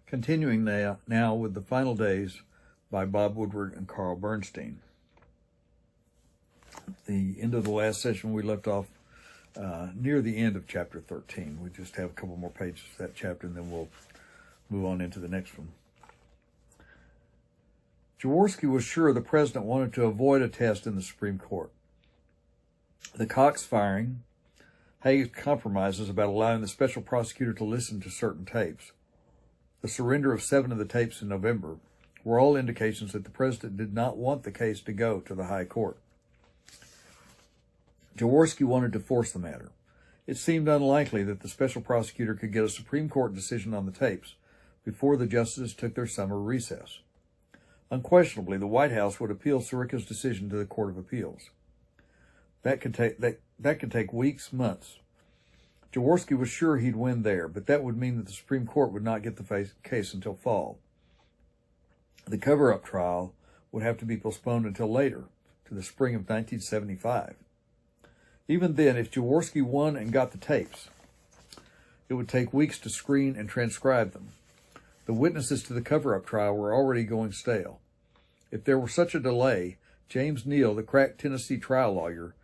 Continuing now with The Final Days by Bob Woodward and Carl Bernstein. The end of the last session, we left off near the end of chapter 13. We just have a couple more pages of that chapter, and then we'll move on into the next one. Jaworski was sure the president wanted to avoid a test in the Supreme Court. The Cox firing, Haig's compromises about allowing the special prosecutor to listen to certain tapes, the surrender of 7 of the tapes in November, were all indications that the president did not want the case to go to the High Court. Jaworski wanted to force the matter. It seemed unlikely that the special prosecutor could get a Supreme Court decision on the tapes before the justices took their summer recess. Unquestionably, the White House would appeal Sirica's decision to the Court of Appeals. That could take weeks, months. Jaworski was sure he'd win there, but that would mean that the Supreme Court would not get the case until fall. The cover-up trial would have to be postponed until later, to the spring of 1975. Even then, if Jaworski won and got the tapes, it would take weeks to screen and transcribe them. The witnesses to the cover-up trial were already going stale. If there were such a delay, James Neal, the crack Tennessee trial lawyer,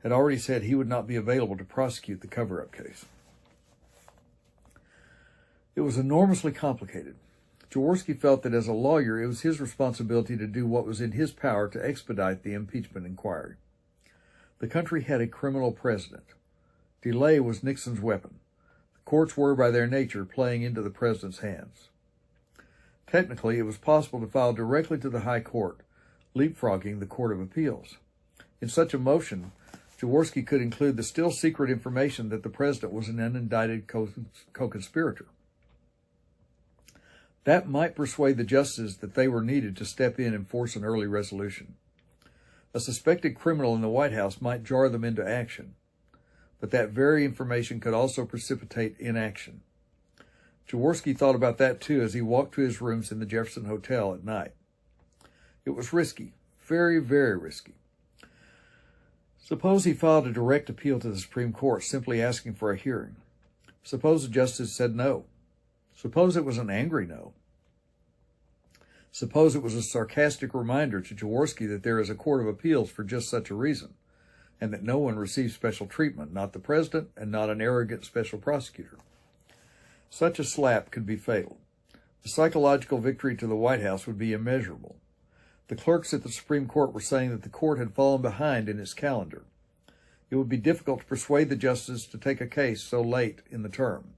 had already said he would not be available to prosecute the cover-up case. It was enormously complicated. Jaworski felt that as a lawyer, it was his responsibility to do what was in his power to expedite the impeachment inquiry. The country had a criminal president. Delay was Nixon's weapon. The courts were, by their nature, playing into the president's hands. Technically, it was possible to file directly to the High Court, leapfrogging the Court of Appeals. In such a motion, Jaworski could include the still secret information that the president was an unindicted co-conspirator. That might persuade the justices that they were needed to step in and force an early resolution. A suspected criminal in the White House might jar them into action, but that very information could also precipitate inaction. Jaworski thought about that too as he walked to his rooms in the Jefferson Hotel at night. It was risky, very, very risky. Suppose he filed a direct appeal to the Supreme Court, simply asking for a hearing. Suppose the justice said no. Suppose it was an angry no. Suppose it was a sarcastic reminder to Jaworski that there is a court of appeals for just such a reason, and that no one receives special treatment, not the president and not an arrogant special prosecutor. Such a slap could be fatal. The psychological victory to the White House would be immeasurable. The clerks at the Supreme Court were saying that the court had fallen behind in its calendar. It would be difficult to persuade the justices to take a case so late in the term.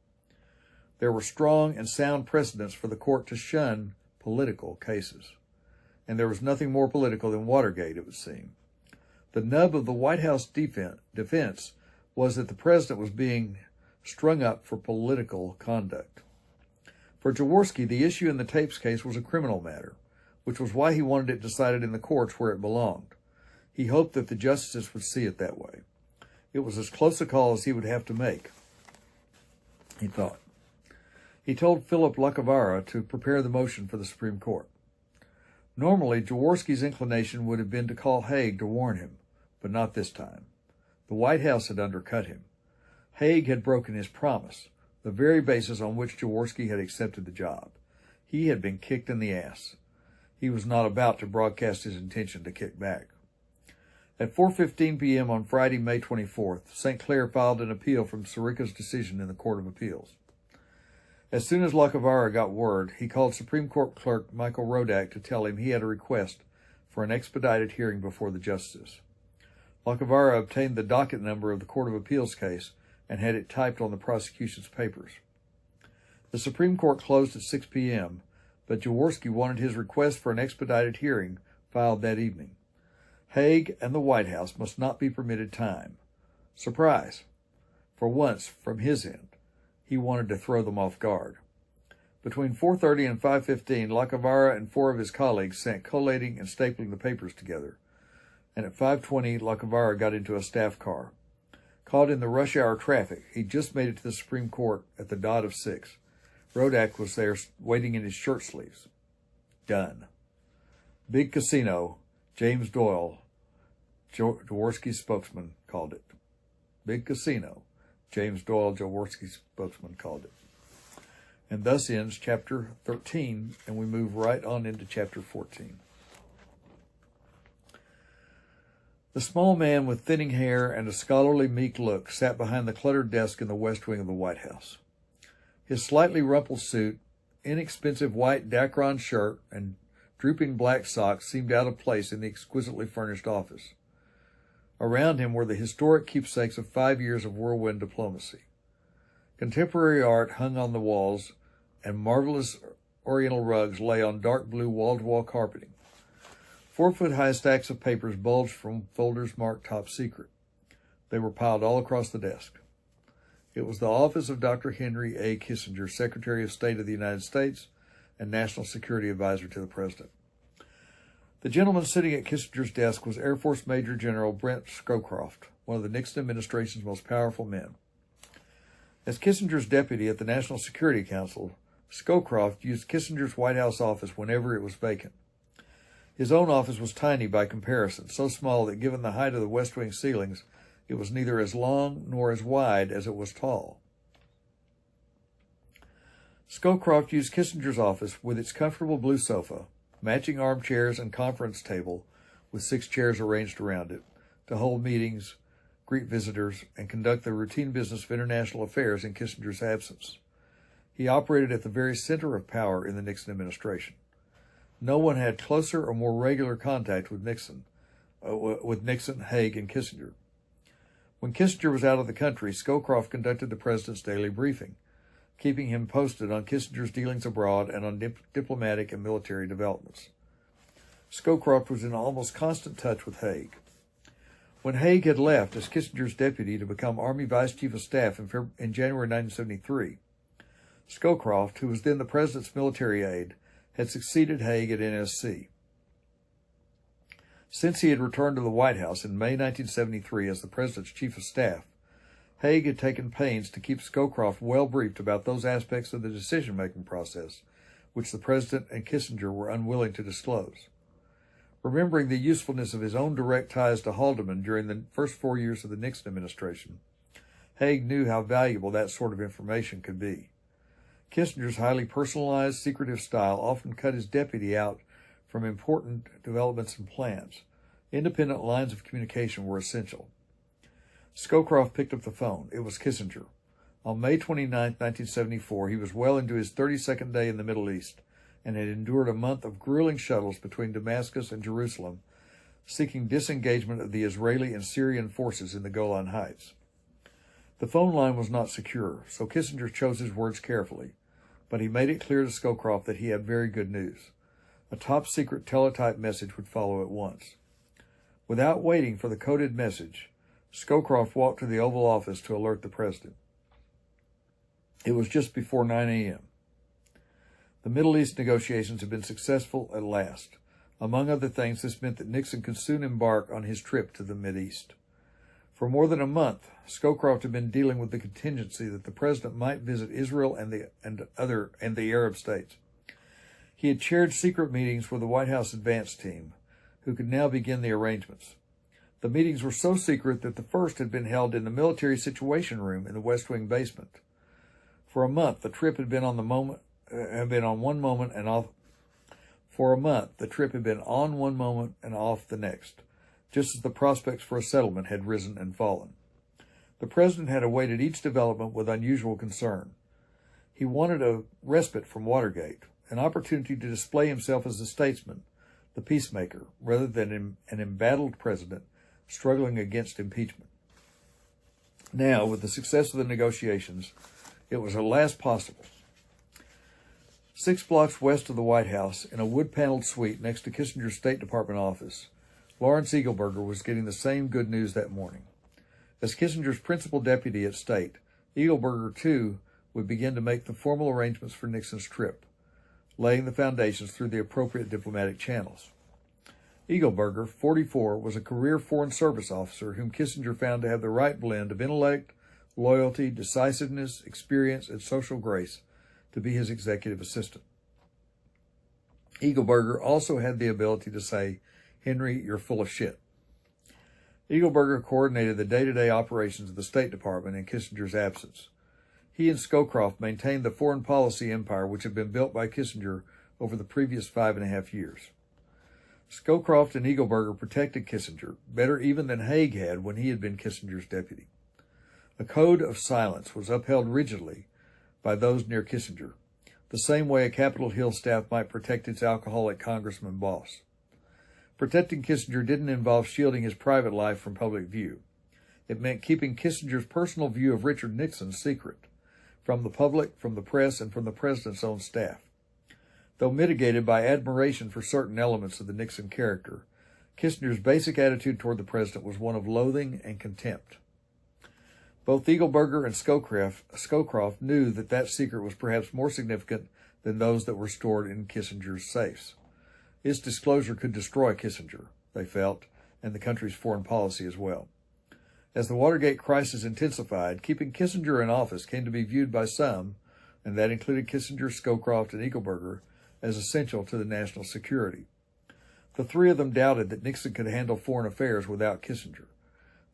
There were strong and sound precedents for the court to shun political cases. And there was nothing more political than Watergate, it would seem. The nub of the White House defense was that the president was being strung up for political conduct. For Jaworski, the issue in the tapes case was a criminal matter, which was why he wanted it decided in the courts where it belonged. He hoped that the justices would see it that way. It was as close a call as he would have to make, he thought. He told Philip Lacavara to prepare the motion for the Supreme Court. Normally, Jaworski's inclination would have been to call Haig to warn him, but not this time. The White House had undercut him. Haig had broken his promise, the very basis on which Jaworski had accepted the job. He had been kicked in the ass. He was not about to broadcast his intention to kick back. At 4:15 p.m. on Friday, May 24th, St. Clair filed an appeal from Sirica's decision in the Court of Appeals. As soon as Lacavara got word, he called Supreme Court Clerk Michael Rodak to tell him he had a request for an expedited hearing before the justices. Lacavara obtained the docket number of the Court of Appeals case and had it typed on the prosecution's papers. The Supreme Court closed at 6 p.m., but Jaworski wanted his request for an expedited hearing filed that evening. Haig and the White House must not be permitted time. Surprise! For once, from his end, he wanted to throw them off guard. Between 4:30 and 5:15, Lacavara and 4 of his colleagues sat collating and stapling the papers together, and at 5:20, Lacavara got into a staff car. Caught in the rush hour traffic, he just made it to the Supreme Court at the dot of 6. Rodak was there waiting in his shirt sleeves. Done. Big casino, James Doyle, Jaworski's spokesman, called it. Big casino, James Doyle, Jaworski's spokesman, called it. And thus ends chapter 13, and we move right on into chapter 14. The small man with thinning hair and a scholarly, meek look sat behind the cluttered desk in the west wing of the White House. His slightly rumpled suit, inexpensive white Dacron shirt, and drooping black socks seemed out of place in the exquisitely furnished office. Around him were the historic keepsakes of 5 years of whirlwind diplomacy. Contemporary art hung on the walls, and marvelous oriental rugs lay on dark blue wall-to-wall carpeting. 4-foot-high stacks of papers bulged from folders marked Top Secret. They were piled all across the desk. It was the office of Dr. Henry A. Kissinger, Secretary of State of the United States and National Security Advisor to the President. The gentleman sitting at Kissinger's desk was Air Force Major General Brent Scowcroft, one of the Nixon administration's most powerful men. As Kissinger's deputy at the National Security Council, Scowcroft used Kissinger's White House office whenever it was vacant. His own office was tiny by comparison, so small that given the height of the West Wing ceilings, it was neither as long nor as wide as it was tall. Scowcroft used Kissinger's office with its comfortable blue sofa, matching armchairs and conference table with 6 chairs arranged around it, to hold meetings, greet visitors, and conduct the routine business of international affairs in Kissinger's absence. He operated at the very center of power in the Nixon administration. No one had closer or more regular contact with Nixon, Haig, and Kissinger. When Kissinger was out of the country, Scowcroft conducted the president's daily briefing, keeping him posted on Kissinger's dealings abroad and on diplomatic and military developments. Scowcroft was in almost constant touch with Haig. When Haig had left as Kissinger's deputy to become Army Vice Chief of Staff in January 1973, Scowcroft, who was then the president's military aide, had succeeded Haig at NSC. Since he had returned to the White House in May 1973 as the president's chief of staff, Haig had taken pains to keep Scowcroft well briefed about those aspects of the decision-making process which the president and Kissinger were unwilling to disclose. Remembering the usefulness of his own direct ties to Haldeman during the first 4 years of the Nixon administration, Haig knew how valuable that sort of information could be. Kissinger's highly personalized, secretive style often cut his deputy out from important developments and plans. Independent lines of communication were essential. Scowcroft picked up the phone. It was Kissinger. On May 29, 1974, he was well into his 32nd day in the Middle East and had endured a month of grueling shuttles between Damascus and Jerusalem, seeking disengagement of the Israeli and Syrian forces in the Golan Heights. The phone line was not secure, so Kissinger chose his words carefully, but he made it clear to Scowcroft that he had very good news. A top-secret teletype message would follow at once. Without waiting for the coded message, Scowcroft walked to the Oval Office to alert the president. It was just before 9 a.m. The Middle East negotiations had been successful at last. Among other things, this meant that Nixon could soon embark on his trip to the Mideast. For more than a month, Scowcroft had been dealing with the contingency that the president might visit Israel and the Arab states. He had chaired secret meetings with the White House advance team, who could now begin the arrangements. The meetings were so secret that the first had been held in the military situation room in the West Wing basement. For a month, the trip had been on one moment and off the next, just as the prospects for a settlement had risen and fallen. The president had awaited each development with unusual concern. He wanted a respite from Watergate, an opportunity to display himself as a statesman, the peacemaker, rather than an embattled president struggling against impeachment. Now, with the success of the negotiations, it was at last possible. 6 blocks west of the White House, in a wood-paneled suite next to Kissinger's State Department office, Lawrence Eagleburger was getting the same good news that morning. As Kissinger's principal deputy at State, Eagleburger, too, would begin to make the formal arrangements for Nixon's trip, laying the foundations through the appropriate diplomatic channels. Eagleburger, 44, was a career Foreign Service officer whom Kissinger found to have the right blend of intellect, loyalty, decisiveness, experience, and social grace to be his executive assistant. Eagleburger also had the ability to say, "Henry, you're full of shit." Eagleburger coordinated the day-to-day operations of the State Department in Kissinger's absence. He and Scowcroft maintained the foreign policy empire which had been built by Kissinger over the previous 5.5 years. Scowcroft and Eagleburger protected Kissinger, better even than Haig had when he had been Kissinger's deputy. A code of silence was upheld rigidly by those near Kissinger, the same way a Capitol Hill staff might protect its alcoholic congressman boss. Protecting Kissinger didn't involve shielding his private life from public view. It meant keeping Kissinger's personal view of Richard Nixon secret, from the public, from the press, and from the president's own staff. Though mitigated by admiration for certain elements of the Nixon character, Kissinger's basic attitude toward the president was one of loathing and contempt. Both Eagleburger and Scowcroft knew that secret was perhaps more significant than those that were stored in Kissinger's safes. Its disclosure could destroy Kissinger, they felt, and the country's foreign policy as well. As the Watergate crisis intensified, keeping Kissinger in office came to be viewed by some, and that included Kissinger, Scowcroft, and Eagleburger, as essential to the national security. The three of them doubted that Nixon could handle foreign affairs without Kissinger.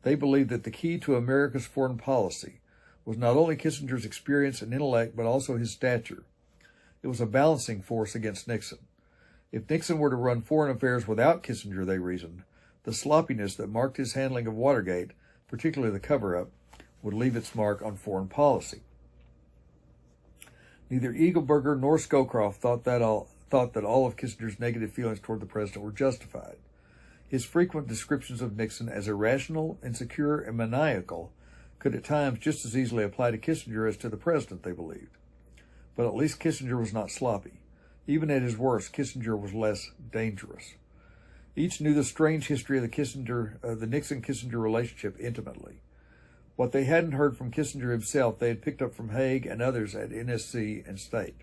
They believed that the key to America's foreign policy was not only Kissinger's experience and intellect, but also his stature. It was a balancing force against Nixon. If Nixon were to run foreign affairs without Kissinger, they reasoned, the sloppiness that marked his handling of Watergate, particularly the cover-up, would leave its mark on foreign policy. Neither Eagleburger nor Scowcroft thought that all of Kissinger's negative feelings toward the president were justified. His frequent descriptions of Nixon as irrational, insecure, and maniacal could at times just as easily apply to Kissinger as to the president, they believed. But at least Kissinger was not sloppy. Even at his worst, Kissinger was less dangerous. Each knew the strange history of the Nixon-Kissinger relationship intimately. What they hadn't heard from Kissinger himself, they had picked up from Haig and others at NSC and State.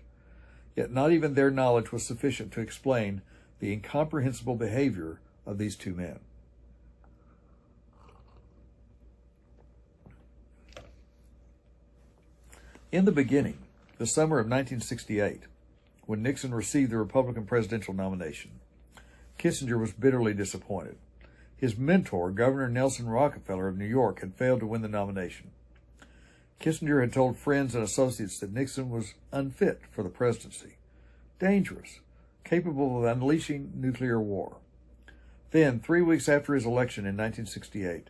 Yet not even their knowledge was sufficient to explain the incomprehensible behavior of these two men. In the beginning, the summer of 1968, when Nixon received the Republican presidential nomination, Kissinger was bitterly disappointed. His mentor, Governor Nelson Rockefeller of New York, had failed to win the nomination. Kissinger had told friends and associates that Nixon was unfit for the presidency, dangerous, capable of unleashing nuclear war. Then, 3 weeks after his election in 1968,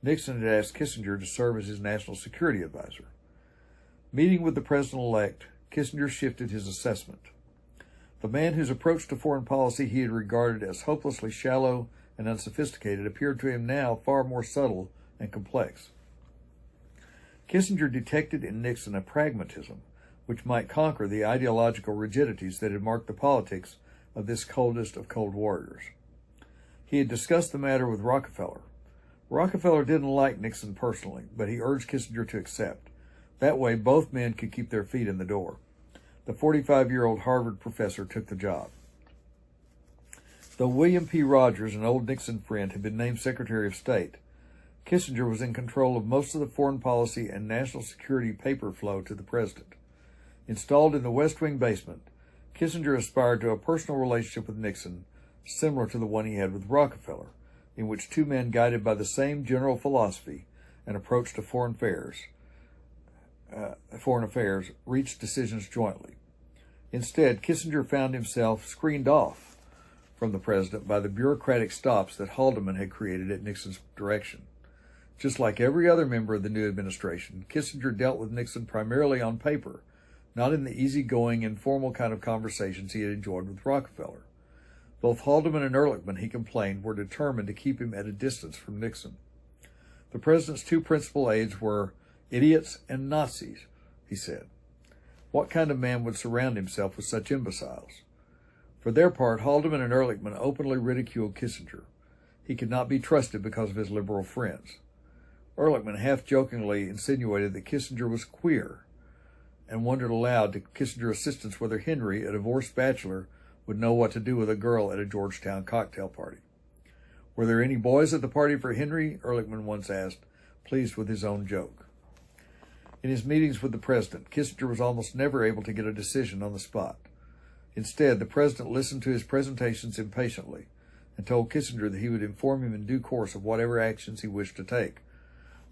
Nixon had asked Kissinger to serve as his national security advisor. Meeting with the president-elect, Kissinger shifted his assessment. The man whose approach to foreign policy he had regarded as hopelessly shallow and unsophisticated appeared to him now far more subtle and complex. Kissinger detected in Nixon a pragmatism which might conquer the ideological rigidities that had marked the politics of this coldest of cold warriors. He had discussed the matter with Rockefeller. Rockefeller didn't like Nixon personally, but he urged Kissinger to accept. That way, both men could keep their feet in the door. The 45-year-old Harvard professor took the job. Though William P. Rogers, an old Nixon friend, had been named Secretary of State, Kissinger was in control of most of the foreign policy and national security paper flow to the president. Installed in the West Wing basement, Kissinger aspired to a personal relationship with Nixon similar to the one he had with Rockefeller, in which two men guided by the same general philosophy and approach to foreign affairs reached decisions jointly. Instead, Kissinger found himself screened off from the president by the bureaucratic stops that Haldeman had created at Nixon's direction. Just like every other member of the new administration, Kissinger dealt with Nixon primarily on paper, not in the easygoing, informal kind of conversations he had enjoyed with Rockefeller. Both Haldeman and Ehrlichman, he complained, were determined to keep him at a distance from Nixon. The president's two principal aides were idiots and Nazis, he said. What kind of man would surround himself with such imbeciles? For their part, Haldeman and Ehrlichman openly ridiculed Kissinger. He could not be trusted because of his liberal friends. Ehrlichman half-jokingly insinuated that Kissinger was queer and wondered aloud to Kissinger's assistants whether Henry, a divorced bachelor, would know what to do with a girl at a Georgetown cocktail party. Were there any boys at the party for Henry? Ehrlichman once asked, pleased with his own joke. In his meetings with the president, Kissinger was almost never able to get a decision on the spot. Instead, the president listened to his presentations impatiently and told Kissinger that he would inform him in due course of whatever actions he wished to take.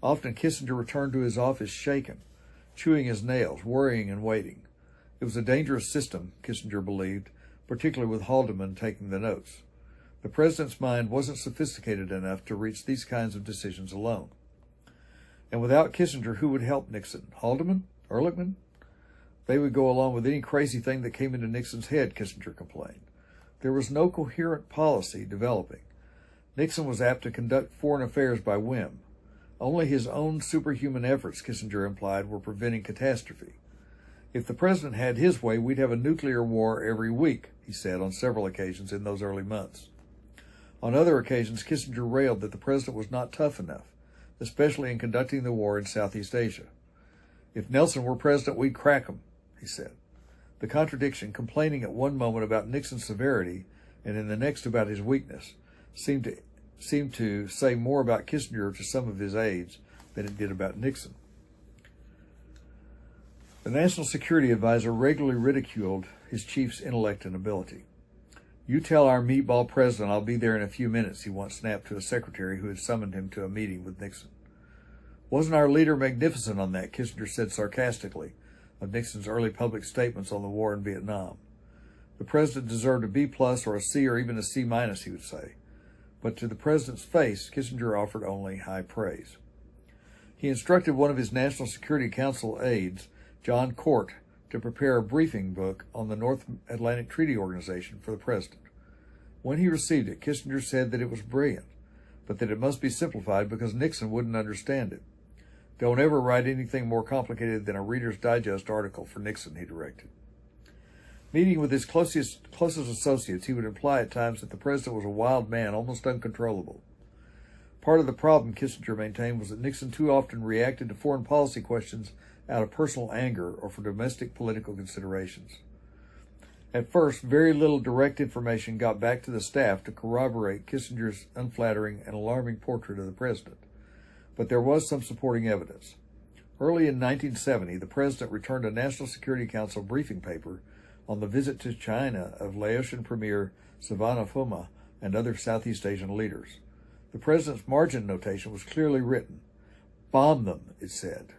Often Kissinger returned to his office shaken chewing his nails, worrying and waiting. It was a dangerous system, Kissinger believed, particularly with Haldeman taking the notes. The president's mind wasn't sophisticated enough to reach these kinds of decisions alone. And without Kissinger, who would help Nixon? Haldeman? Ehrlichman? They would go along with any crazy thing that came into Nixon's head, Kissinger complained. There was no coherent policy developing. Nixon was apt to conduct foreign affairs by whim. Only his own superhuman efforts, Kissinger implied, were preventing catastrophe. If the president had his way, we'd have a nuclear war every week, he said on several occasions in those early months. On other occasions, Kissinger railed that the president was not tough enough, especially in conducting the war in Southeast Asia. If Nelson were president, we'd crack him, he said. The contradiction, complaining at one moment about Nixon's severity and in the next about his weakness, seemed to say more about Kissinger to some of his aides than it did about Nixon. The National Security Advisor regularly ridiculed his chief's intellect and ability. "You tell our meatball president I'll be there in a few minutes," he once snapped to a secretary who had summoned him to a meeting with Nixon. "Wasn't our leader magnificent on that?" Kissinger said sarcastically of Nixon's early public statements on the war in Vietnam. The president deserved a B+ or a C or even a C-, he would say. But to the president's face, Kissinger offered only high praise. He instructed one of his National Security Council aides, John Court, to prepare a briefing book on the North Atlantic Treaty Organization for the president. When he received it, Kissinger said that it was brilliant, but that it must be simplified because Nixon wouldn't understand it. "Don't ever write anything more complicated than a Reader's Digest article for Nixon," he directed. Meeting with his closest associates, he would imply at times that the president was a wild man, almost uncontrollable. Part of the problem, Kissinger maintained, was that Nixon too often reacted to foreign policy questions out of personal anger or for domestic political considerations. At first, very little direct information got back to the staff to corroborate Kissinger's unflattering and alarming portrait of the president, but there was some supporting evidence. Early in 1970, the president returned a National Security Council briefing paper on the visit to China of Laotian Premier Sivanathamma and other Southeast Asian leaders. The president's margin notation was clearly written. "Bomb them," it said.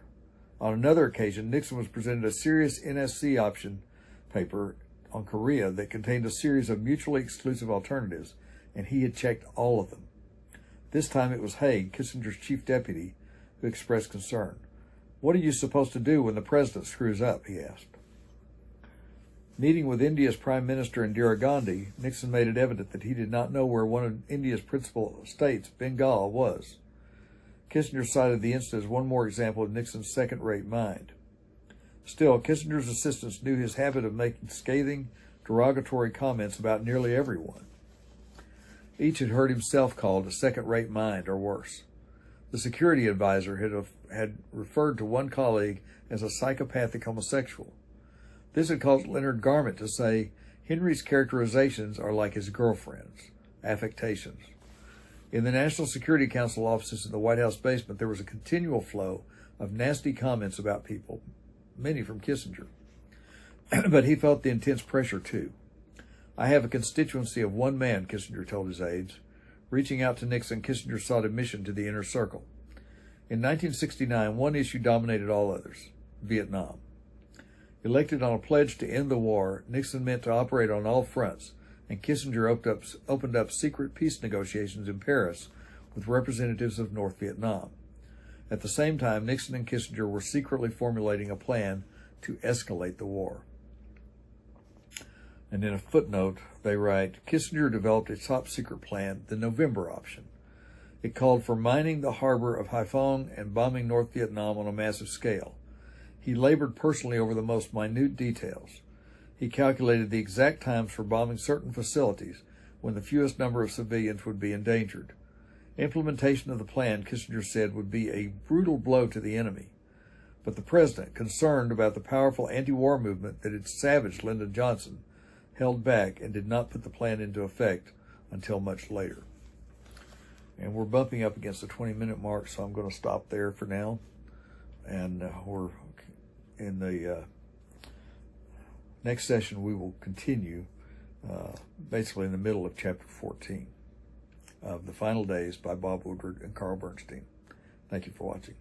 On another occasion, Nixon was presented a serious NSC option paper on Korea that contained a series of mutually exclusive alternatives, and he had checked all of them. This time it was Haig, Kissinger's chief deputy, who expressed concern. "What are you supposed to do when the president screws up?" he asked. Meeting with India's Prime Minister Indira Gandhi, Nixon made it evident that he did not know where one of India's principal states, Bengal, was. Kissinger cited the incident as one more example of Nixon's second-rate mind. Still, Kissinger's assistants knew his habit of making scathing, derogatory comments about nearly everyone. Each had heard himself called a second-rate mind or worse. The security advisor had referred to one colleague as a psychopathic homosexual. This had caused Leonard Garment to say, "Henry's characterizations are like his girlfriend's, affectations." In the National Security Council offices in the White House basement, there was a continual flow of nasty comments about people, many from Kissinger. But he felt the intense pressure, too. "I have a constituency of one man," Kissinger told his aides. Reaching out to Nixon, Kissinger sought admission to the inner circle. In 1969, one issue dominated all others: Vietnam. Elected on a pledge to end the war, Nixon meant to operate on all fronts, and Kissinger opened up secret peace negotiations in Paris with representatives of North Vietnam. At the same time, Nixon and Kissinger were secretly formulating a plan to escalate the war. And in a footnote, they write, Kissinger developed a top-secret plan, the November option. It called for mining the harbor of Haiphong and bombing North Vietnam on a massive scale. He labored personally over the most minute details. He calculated the exact times for bombing certain facilities when the fewest number of civilians would be endangered. Implementation of the plan, Kissinger said, would be a brutal blow to the enemy. But the president, concerned about the powerful anti-war movement that had savaged Lyndon Johnson, held back and did not put the plan into effect until much later. And we're bumping up against the 20-minute mark, so I'm going to stop there for now. And we're in the next session, we will continue basically in the middle of chapter 14 of The Final Days by Bob Woodward and Carl Bernstein. Thank you for watching.